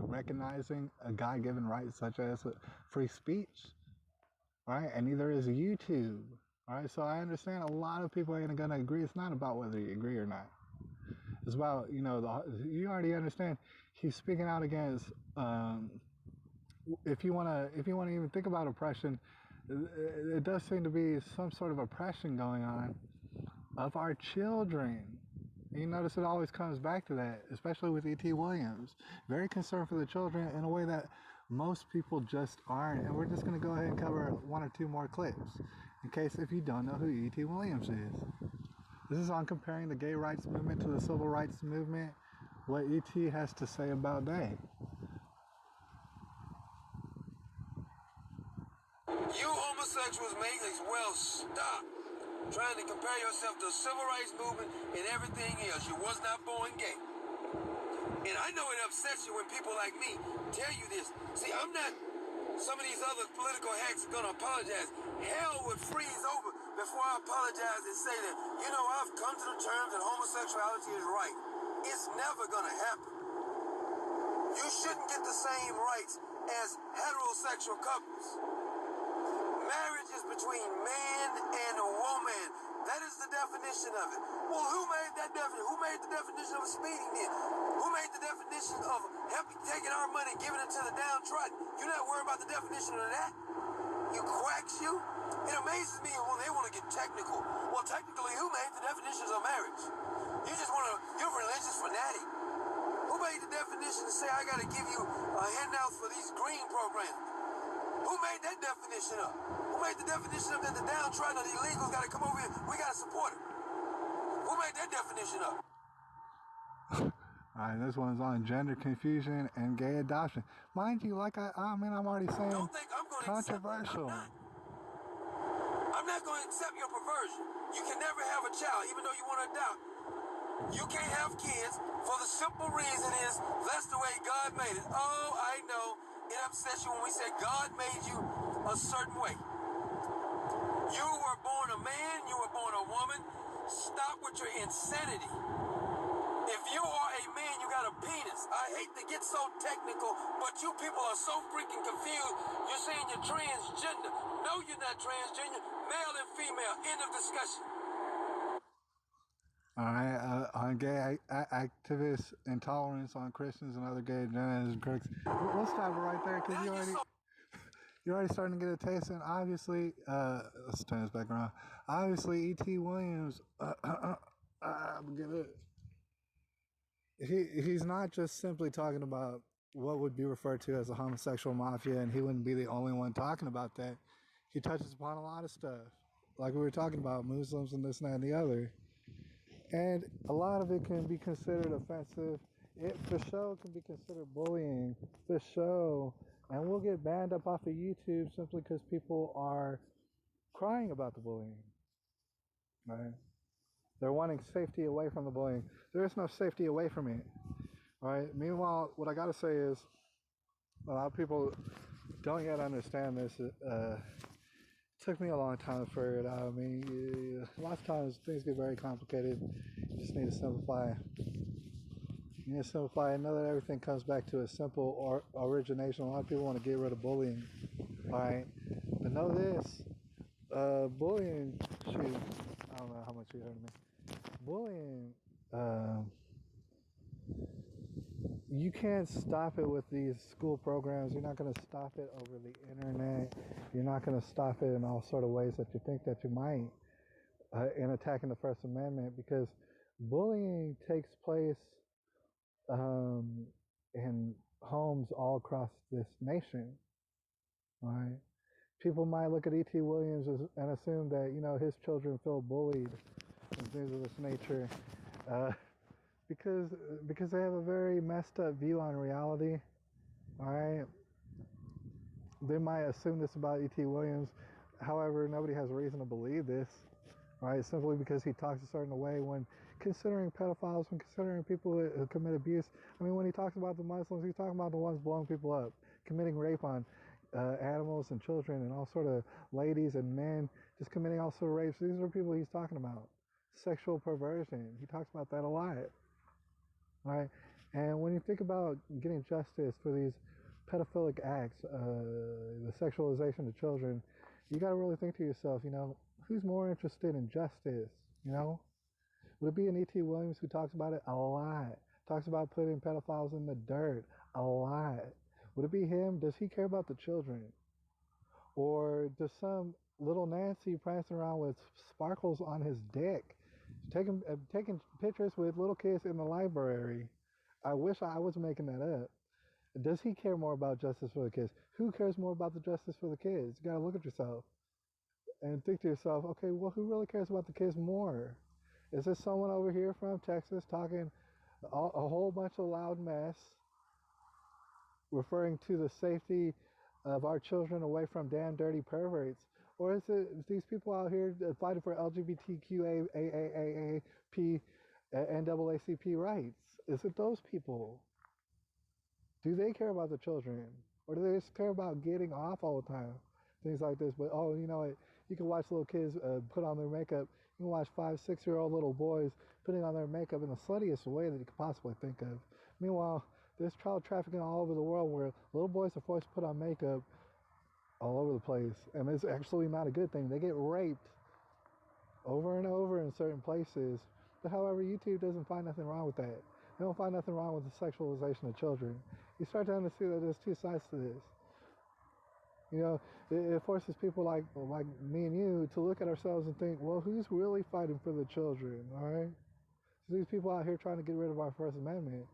recognizing a God-given right such as free speech, right? And neither is YouTube. All right, so I understand a lot of people ain't gonna agree. It's not about whether you agree or not. It's about, you already understand. He's speaking out against. If you wanna even think about oppression, it does seem to be some sort of oppression going on of our children. You notice it always comes back to that, especially with E.T. Williams. Very concerned for the children in a way that most people just aren't. And we're just going to go ahead and cover one or two more clips in case if you don't know who E.T. Williams is. This is on comparing the gay rights movement to the civil rights movement, what E.T. has to say about that. You homosexuals may as well stop trying to compare yourself to the civil rights movement and everything else. You was not born gay. And I know it upsets you when people like me tell you this. See, I'm not some of these other political hacks are going to apologize. Hell would freeze over before I apologize and say that, I've come to the terms that homosexuality is right. It's never going to happen. You shouldn't get the same rights as heterosexual couples. Marriage is between man and a woman. That is the definition of it. Well, who made that definition? Who made the definition of speeding then? Who made the definition of taking our money, giving it to the downtrodden? You're not worried about the definition of that? You quacks, you? It amazes me when they want to get technical. Well, technically, who made the definitions of marriage? You're a religious fanatic. Who made the definition to say I got to give you a handout for these green programs? Who made that definition up? Who made the definition up that the downtrodden or the illegals got to come over here? We got to support it. Who made that definition up? All right, this one's on gender confusion and gay adoption. Mind you, like I'm already saying, Don't think I'm going to controversial. I'm not going to accept your perversion. You can never have a child, even though you want to adopt. You can't have kids for the simple reason is that's the way God made it. Oh, I know. It upsets you when we say God made you a certain way. You were born a man, you were born a woman. Stop with your insanity. If you are a man, you got a penis. I hate to get so technical, but you people are so freaking confused. You're saying you're transgender. No, you're not transgender. Male and female. End of discussion. All right, on gay activists, intolerance on Christians and other gay agendas and critics. We'll stop it right there because you're already starting to get a taste. And obviously, let's turn this back around. Obviously, E.T. Williams, he's not just simply talking about what would be referred to as a homosexual mafia, and he wouldn't be the only one talking about that. He touches upon a lot of stuff, like we were talking about Muslims and this and that and the other. And a lot of it can be considered offensive. It for sure can be considered bullying, for sure. And we'll get banned up off of YouTube simply because people are crying about the bullying. Right? They're wanting safety away from the bullying. There is no safety away from it. Right? Meanwhile, what I gotta say is a lot of people don't yet understand this. Took me a long time to figure it out. I mean, lots of times things get very complicated. You just need to simplify. You need to simplify and know that everything comes back to a simple origination. A lot of people want to get rid of bullying, all right? But know this, Bullying, shoot, I don't know how much you heard of me. Bullying, you can't stop it with these school programs. You're not going to stop it over the internet. You're not going to stop it in all sort of ways that you think that you might in attacking the First Amendment, because bullying takes place in homes all across this nation, right? People might look at E.T. Williams and assume that, you know, his children feel bullied and things of this nature, uh, because they have a very messed up view on reality. All right, they might assume this about E.T. Williams. However, nobody has a reason to believe this, right? Simply because he talks a certain way when considering pedophiles, when considering people who commit abuse. I mean, when he talks about the Muslims, he's talking about the ones blowing people up, committing rape on animals and children and all sort of ladies and men, just committing all sort of rapes. These are people he's talking about. Sexual perversion. He talks about that a lot, right? And when you think about getting justice for these pedophilic acts, the sexualization of children, you got to really think to yourself, you know, who's more interested in justice? You know, would it be an E.T. Williams who talks about it a lot? Talks about putting pedophiles in the dirt a lot. Would it be him? Does he care about the children? Or does some little Nancy prancing around with sparkles on his dick, taking pictures with little kids in the library? I wish I was making that up. Does he care more about justice for the kids? Who cares more about the justice for the kids? You got to look at yourself and think to yourself, okay, well, who really cares about the kids more? Is this someone over here from Texas talking a whole bunch of loud mess, referring to the safety of our children away from damn dirty perverts? Or is it these people out here fighting for LGBTQA, AAAP, NAACP rights? Is it those people? Do they care about the children? Or do they just care about getting off all the time? Things like this. But, oh, you know, you can watch little kids put on their makeup. You can watch 5, 6-year-old little boys putting on their makeup in the sluttiest way that you could possibly think of. Meanwhile, there's child trafficking all over the world where little boys are forced to put on makeup all over the place. And it's actually not a good thing. They get raped over and over in certain places. But however, YouTube doesn't find nothing wrong with that. They don't find nothing wrong with the sexualization of children. You start to understand that there's two sides to this. You know, it forces people like me and you to look at ourselves and think, well, who's really fighting for the children, all right? Is these people out here trying to get rid of our First Amendment?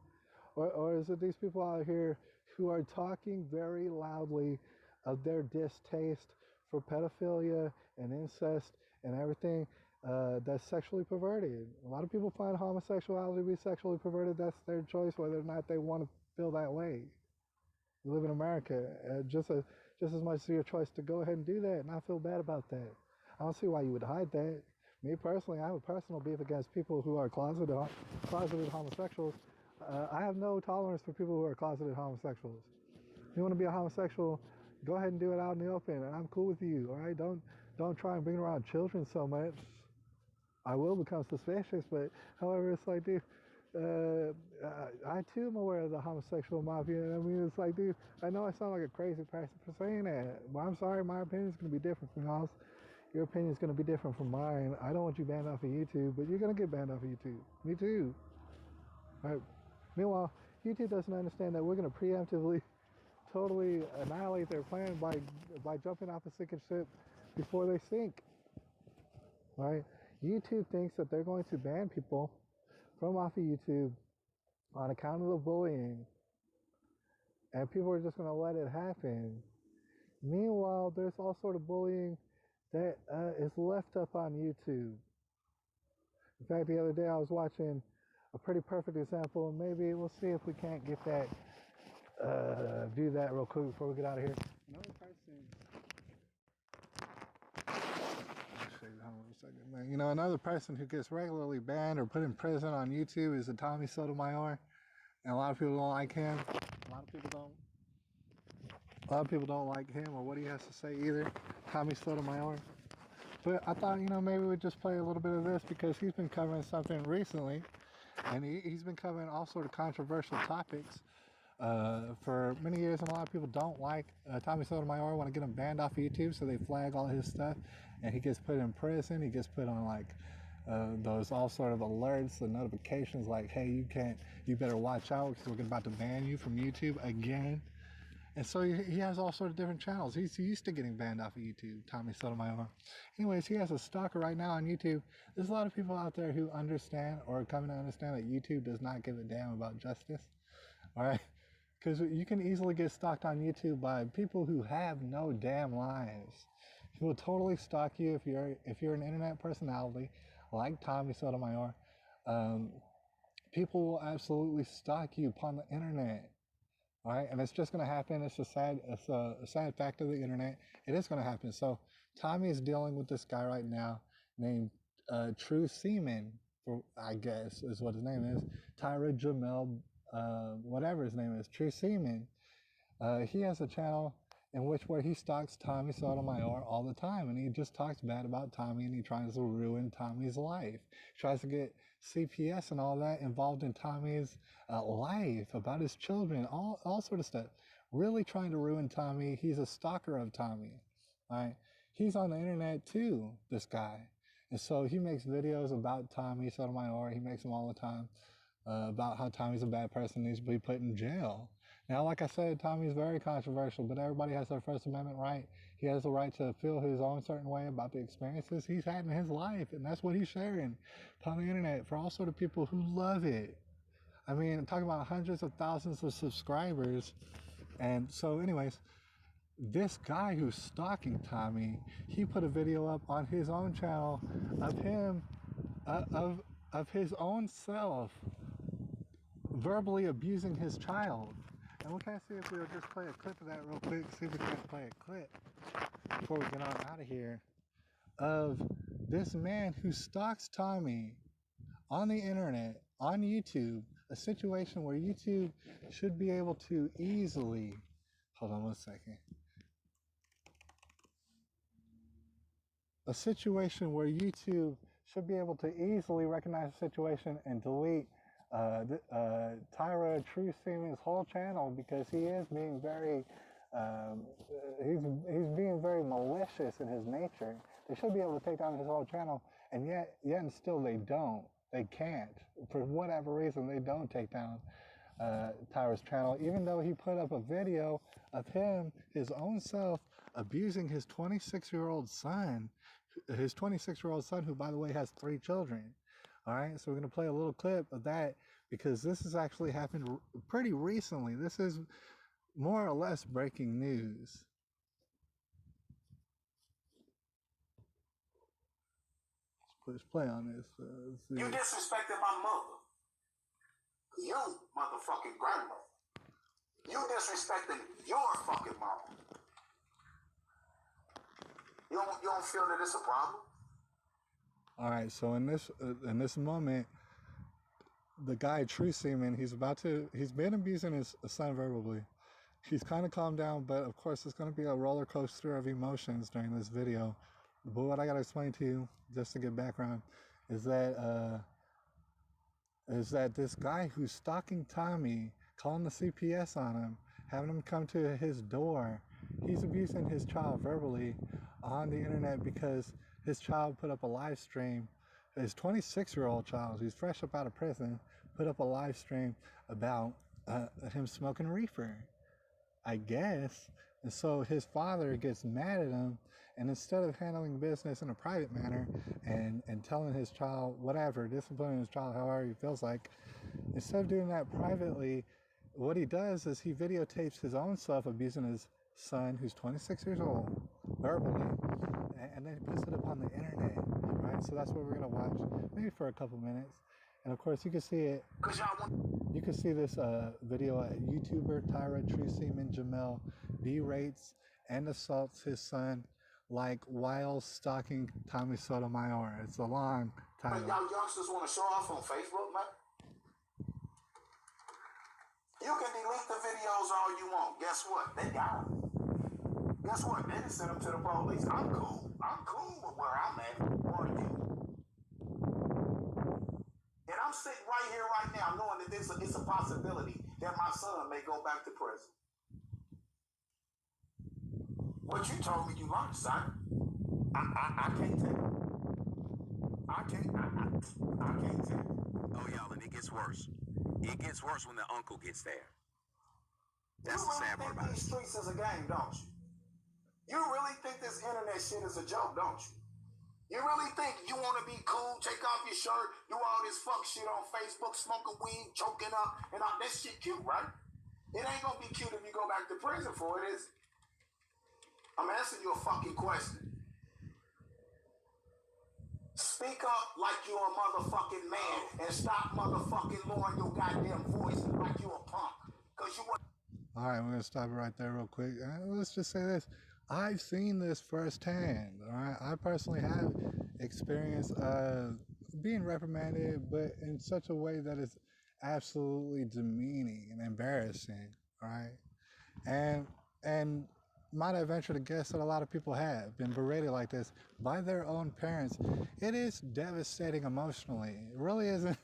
Or is it these people out here who are talking very loudly of their distaste for pedophilia and incest and everything that's sexually perverted? A lot of people find homosexuality to be sexually perverted. That's their choice, whether or not they want to feel that way. You live in America, just as much as your choice to go ahead and do that, and I feel bad about that. I don't see why you would hide that. Me personally, I have a personal beef against people who are closeted homosexuals. I have no tolerance for people who are closeted homosexuals. If you want to be a homosexual, go ahead and do it out in the open, and I'm cool with you. All right, don't try and bring around children so much. I will become suspicious, but however, it's like, dude, I too am aware of the homosexual mafia. I mean, it's like, dude, I know I sound like a crazy person for saying that, but I'm sorry, my opinion is going to be different from y'all's. Your opinion is going to be different from mine. I don't want you banned off of YouTube, but you're going to get banned off of YouTube. Me too. All right. Meanwhile, YouTube doesn't understand that we're going to preemptively, totally annihilate their plan by jumping off a sinking ship before they sink. Right? YouTube thinks that they're going to ban people from off of YouTube on account of the bullying, and people are just going to let it happen. Meanwhile, there's all sort of bullying that is left up on YouTube. In fact, the other day I was watching a pretty perfect example, and maybe we'll see if we can't get that, view that real quick before we get out of here. Another person, you know, another person who gets regularly banned or put in prison on YouTube is a Tommy Sotomayor, and a lot of people don't like him. A lot of people don't like him or what he has to say either. Tommy Sotomayor. But I thought, you know, maybe we'd just play a little bit of this because he's been covering something recently, and he's been covering all sort of controversial topics for many years, and a lot of people don't like Tommy Sotomayor, want to get him banned off of YouTube, so they flag all his stuff, and he gets put in prison. He gets put on like those all sort of alerts and notifications, like, hey, you better watch out because we're about to ban you from YouTube again. And so he has all sorts of different channels. He's used to getting banned off of YouTube, Tommy Sotomayor. Anyways, he has a stalker right now on YouTube. There's a lot of people out there who understand or are coming to understand that YouTube does not give a damn about justice. All right? Because you can easily get stalked on YouTube by people who have no damn lives. He will totally stalk you if you're an internet personality like Tommy Sotomayor. People will absolutely stalk you upon the internet. All right, and it's just going to happen. It's a sad fact of the internet. It is going to happen. So Tommy is dealing with this guy right now named True Seaman, I guess is what his name is. Tyra Jamel, whatever his name is, True Seaman. He has a channel in where he stalks Tommy Sotomayor all the time, and he just talks bad about Tommy, and he tries to ruin Tommy's life. He tries to get CPS and all that involved in Tommy's life, about his children, all sort of stuff. Really trying to ruin Tommy. He's a stalker of Tommy. All right, he's on the internet too, this guy, and so he makes videos about Tommy Sotomayor. He makes them all the time about how Tommy's a bad person, needs to be put in jail. Now, like I said, Tommy's very controversial, but everybody has their First Amendment right. He has the right to feel his own certain way about the experiences he's had in his life, and that's what he's sharing upon the internet for all sort of people who love it. I mean, I'm talking about hundreds of thousands of subscribers. And so anyways, this guy who's stalking Tommy, he put a video up on his own channel of him, of his own self verbally abusing his child. And we can see if we'll just play a clip of that real quick. See if we can play a clip before we get on out of here of this man who stalks Tommy on the internet, on YouTube, a situation where YouTube should be able to easily, hold on one second. A situation where YouTube should be able to easily recognize the situation and delete Tyra True Seaman's whole channel, because he is being very he's being very malicious in his nature. They should be able to take down his whole channel, and yet and still they can't, for whatever reason. They don't take down Tyra's channel, even though he put up a video of him, his own self, abusing his 26-year-old son, who, by the way, has 3 children. All right, so we're going to play a little clip of that, because this has actually happened pretty recently. This is more or less breaking news. Let's play on this. You disrespected my mother. You motherfucking grandmother. You disrespecting your fucking mama. You don't feel that it's a problem? All right, so in this moment, the guy True Seaman, he's been abusing his son verbally. He's kind of calmed down, but of course it's going to be a roller coaster of emotions during this video. But what I got to explain to you, just to get background, is that this guy who's stalking Tommy, calling the CPS on him, having him come to his door, he's abusing his child verbally on the internet because his child put up a live stream. His 26-year-old child, who's fresh up out of prison, put up a live stream about him smoking reefer, I guess. And so his father gets mad at him, and instead of handling business in a private manner and telling his child whatever, disciplining his child however he feels like, instead of doing that privately, what he does is he videotapes his own self abusing his son, who's 26 years old, verbally, and then he puts it up on the internet, right? So that's what we're going to watch, maybe for a couple minutes. And of course, you can see it. You can see this video at YouTuber Tyra True Seaman Jamel berates and assaults his son like while stalking Tommy Sotomayor. It's a long title. Y'all youngsters want to show off on Facebook, man? You can delete the videos all you want. Guess what? They got them. Guess what? They didn't send them to the police. I'm cool. I'm cool with where I'm at. And I'm sitting right here, right now, knowing that it's a possibility that my son may go back to prison. What you told me you learned, son, I can't tell you. I can't tell you. Oh, y'all, and it gets worse. It gets worse when the uncle gets there. That's You the really sad part think about these it. streets is a game, don't you? You really think this internet shit is a joke, don't you? You really think you want to be cool, take off your shirt, do all this fuck shit on Facebook, smoking weed, choking up, and all that shit cute, right? It ain't gonna be cute if you go back to prison for it, is it? I'm answering you a fucking question. Speak up like you a motherfucking man and stop motherfucking lowering your goddamn voice like you a punk. Cause you All right, we're gonna stop it right there real quick. Let's just say this: I've seen this firsthand. All right, I personally have experienced being reprimanded, but in such a way that is absolutely demeaning and embarrassing. All right, and might I venture to guess that a lot of people have been berated like this by their own parents. It is devastating emotionally. It really isn't.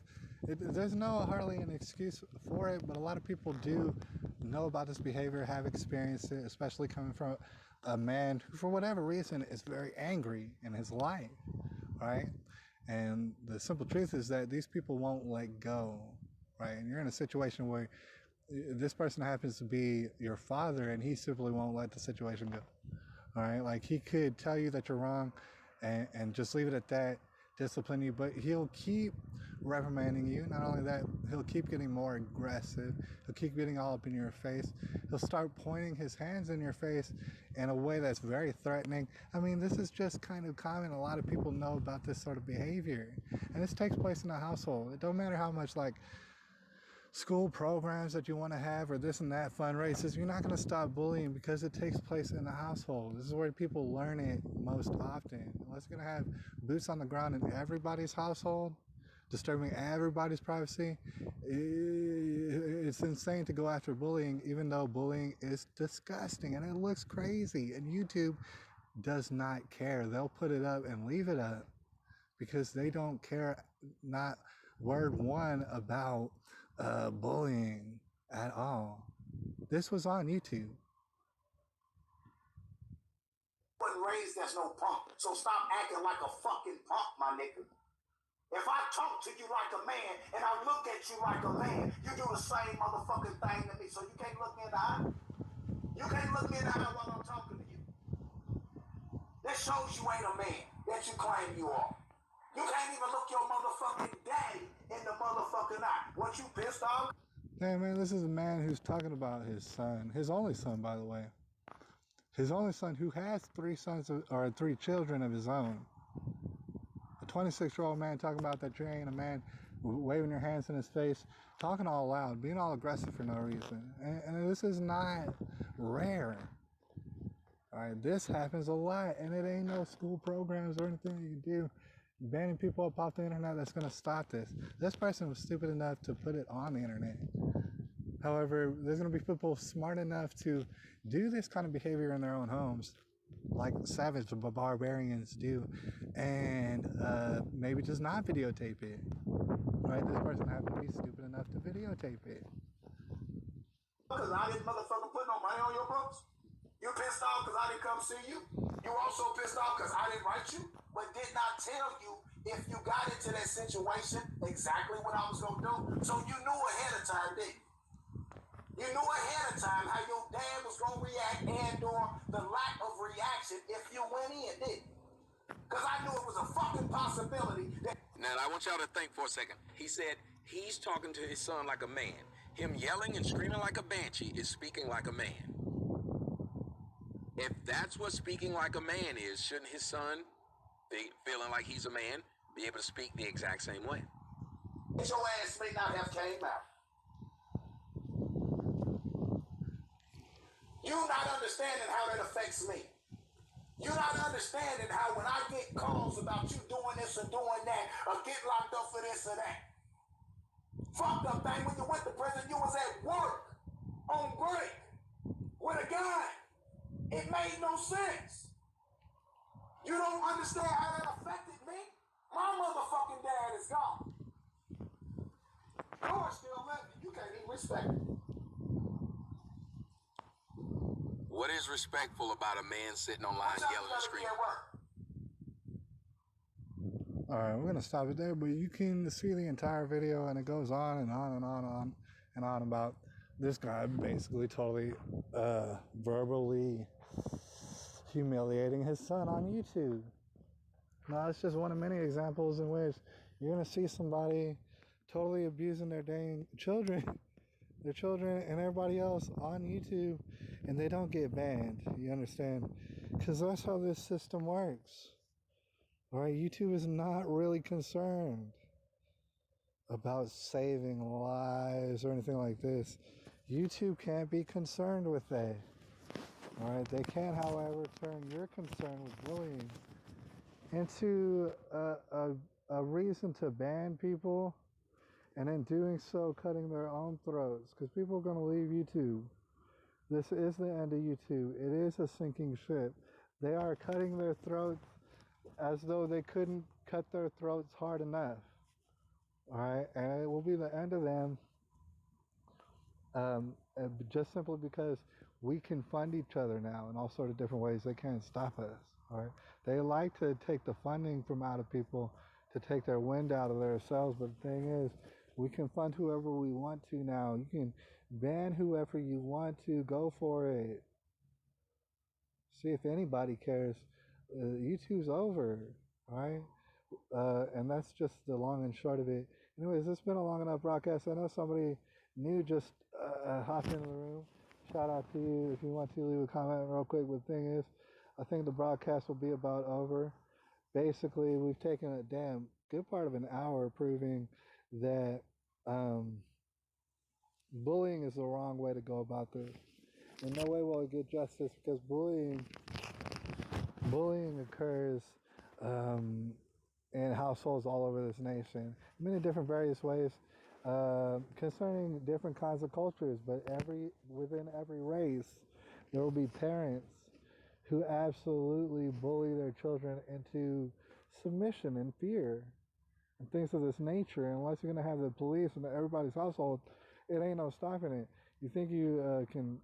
There's hardly an excuse for it, but a lot of people do know about this behavior, have experienced it, especially coming from a man who, for whatever reason, is very angry in his life, right? And the simple truth is that these people won't let go, right? And you're in a situation where this person happens to be your father and he simply won't let the situation go. All right, like he could tell you that you're wrong and just leave it at that, discipline you, but he'll keep reprimanding you. Not only that, he'll keep getting more aggressive. He'll keep getting all up in your face. He'll start pointing his hands in your face in a way that's very threatening. I mean, this is just kind of common. A lot of people know about this sort of behavior, and this takes place in a household. It don't matter how much like school programs that you want to have or this and that fundraisers, you're not going to stop bullying because it takes place in the household. This is where people learn it most often. Unless you're going to have boots on the ground in everybody's household, disturbing everybody's privacy, it's insane to go after bullying, even though bullying is disgusting and it looks crazy, and YouTube does not care. They'll put it up and leave it up because they don't care, not word one, about bullying at all. This was on YouTube. wasn't raised as no punk, so stop acting like a fucking punk, my nigga. If I talk to you like a man and I look at you like a man, you do the same motherfucking thing to me, so you can't look me in the eye. You can't look me in the eye while I'm talking to you. That shows you ain't a man that you claim you are. You can't even look your motherfucking daddy in the motherfucking eye. What, you pissed off? Hey man, this is a man who's talking about his son, his only son, by the way. His only son, who has three children of his own. A 26-year-old man talking about that you ain't a man, waving your hands in his face, talking all loud, being all aggressive for no reason. And this is not rare. All right, this happens a lot, and it ain't no school programs or anything you can do banning people up off the internet that's going to stop this. This person was stupid enough to put it on the internet. However, there's going to be people smart enough to do this kind of behavior in their own homes, like savage barbarians do, and maybe just not videotape it. Right? This person happened to be stupid enough to videotape it. Because I didn't motherfucking put no money on your books. You pissed off because I didn't come see you. You also pissed off because I didn't write you, but did not tell you if you got into that situation exactly what I was going to do. So you knew ahead of time, didn't you? You knew ahead of time how your dad was going to react and or the lack of reaction if you went in, didn't you? Because I knew it was a fucking possibility that... Now, I want y'all to think for a second. He said he's talking to his son like a man. Him yelling and screaming like a banshee is speaking like a man. If that's what speaking like a man is, shouldn't his son, feeling like he's a man, be able to speak the exact same way? Your ass may not have came out. You not understanding how that affects me. You not understanding how when I get calls about you doing this or doing that, or get locked up for this or that. Fucked up thing, when you went to prison, you was at work, on break, with a gun. It made no sense. You don't understand how that affected me? My motherfucking dad is gone. Yours still living. You can't even respect it. What is respectful about a man sitting online yelling and screaming? Alright, we're gonna stop it there, but you can see the entire video and it goes on and on and on and on about this guy basically totally verbally humiliating his son on YouTube. Now, it's just one of many examples in which you're gonna see somebody totally abusing their dang children, their children and everybody else on YouTube, and they don't get banned. You understand? Because that's how this system works. Alright, YouTube is not really concerned about saving lives or anything like this. YouTube can't be concerned with that. Alright, they can, however, turn your concern with bullying into a reason to ban people, and in doing so, cutting their own throats, because people are going to leave YouTube. This is the end of YouTube. It is a sinking ship. They are cutting their throats as though they couldn't cut their throats hard enough. Alright, and it will be the end of them, just simply because we can fund each other now in all sorts of different ways. They can't stop us. Alright, they like to take the funding from out of people to take their wind out of themselves, but the thing is, we can fund whoever we want to now. You can ban whoever you want to. Go for it. See if anybody cares. YouTube's over, right? And that's just the long and short of it. Anyways, it's been a long enough broadcast. I know somebody new just hopped into the room. Shout out to you. If you want to, leave a comment real quick. But the thing is, I think the broadcast will be about over. Basically, we've taken a damn good part of an hour proving that bullying is the wrong way to go about this. In no way will it get justice, because bullying occurs in households all over this nation, in many different various ways, concerning different kinds of cultures. But within every race, there will be parents who absolutely bully their children into submission and fear and things of this nature. And unless you're going to have the police in everybody's household, it ain't no stopping it. You think you can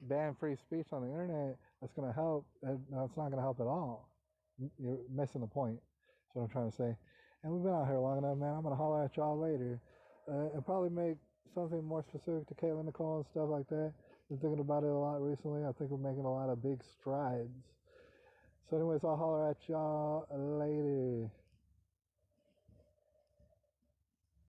ban free speech on the internet? That's going to help? No, it's not going to help at all. You're missing the point. That's what I'm trying to say. And we've been out here long enough, man. I'm going to holler at y'all later and probably make something more specific to Caitlin Nicole and stuff like that. Been thinking about it a lot recently. I think we're making a lot of big strides. So anyways, I'll holler at y'all later.